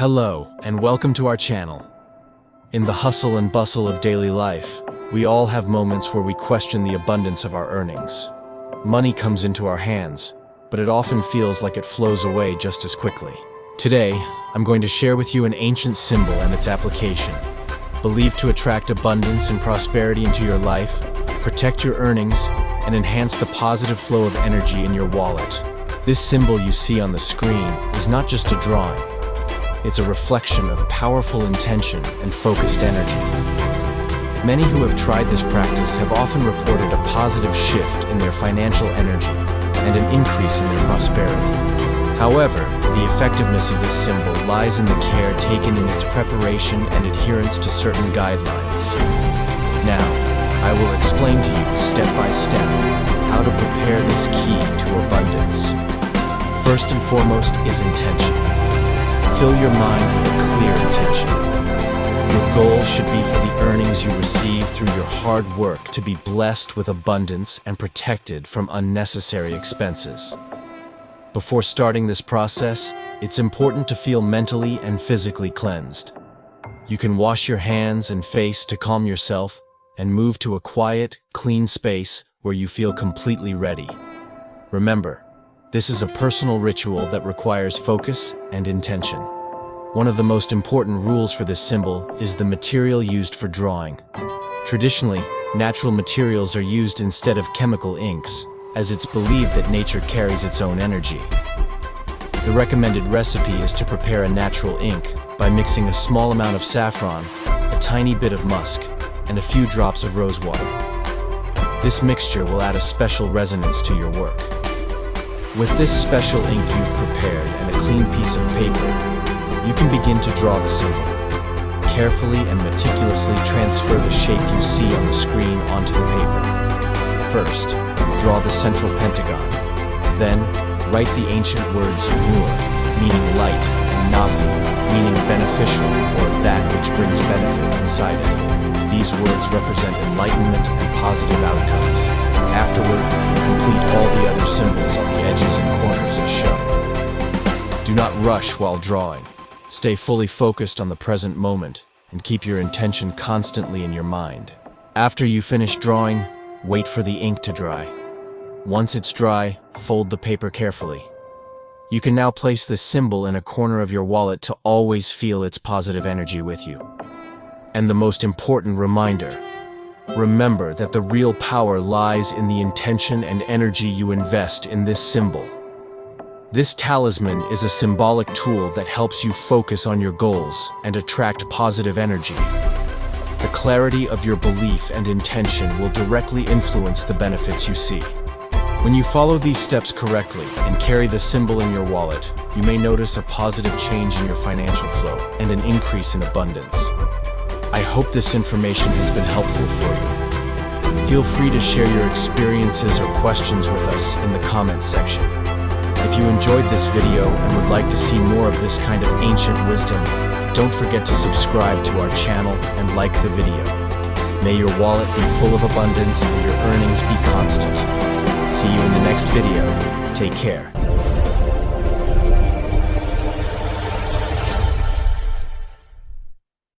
Hello, and welcome to our channel. In the hustle and bustle of daily life, we all have moments where we question the abundance of our earnings. Money comes into our hands, but it often feels like it flows away just as quickly. Today, I'm going to share with you an ancient symbol and its application. Believed to attract abundance and prosperity into your life, protect your earnings, and enhance the positive flow of energy in your wallet. This symbol you see on the screen is not just a drawing. It's a reflection of powerful intention and focused energy. Many who have tried this practice have often reported a positive shift in their financial energy and an increase in their prosperity. However, the effectiveness of this symbol lies in the care taken in its preparation and adherence to certain guidelines. Now, I will explain to you step by step how to prepare this key to abundance. First and foremost is intention. Fill your mind with a clear intention. Your goal should be for the earnings you receive through your hard work to be blessed with abundance and protected from unnecessary expenses. Before starting this process, it's important to feel mentally and physically cleansed. You can wash your hands and face to calm yourself and move to a quiet, clean space where you feel completely ready. Remember, this is a personal ritual that requires focus and intention. One of the most important rules for this symbol is the material used for drawing. Traditionally, natural materials are used instead of chemical inks, as it's believed that nature carries its own energy. The recommended recipe is to prepare a natural ink by mixing a small amount of saffron, a tiny bit of musk, and a few drops of rosewater. This mixture will add a special resonance to your work. With this special ink you've prepared and a clean piece of paper, you can begin to draw the symbol. Carefully and meticulously transfer the shape you see on the screen onto the paper. First, draw the central pentagon. Then, write the ancient words Nur, meaning light, and Nafi, meaning beneficial or that which brings benefit inside it. These words represent enlightenment and positive outcomes. Afterward, complete all the other symbols on the edges and corners as shown. Do not rush while drawing. Stay fully focused on the present moment and keep your intention constantly in your mind. After you finish drawing, wait for the ink to dry. Once it's dry, fold the paper carefully. You can now place this symbol in a corner of your wallet to always feel its positive energy with you. And the most important reminder, remember that the real power lies in the intention and energy you invest in this symbol. This talisman is a symbolic tool that helps you focus on your goals and attract positive energy. The clarity of your belief and intention will directly influence the benefits you see. When you follow these steps correctly and carry the symbol in your wallet, you may notice a positive change in your financial flow and an increase in abundance. I hope this information has been helpful for you. Feel free to share your experiences or questions with us in the comments section. If you enjoyed this video and would like to see more of this kind of ancient wisdom, don't forget to subscribe to our channel and like the video. May your wallet be full of abundance and your earnings be constant. See you in the next video. Take care.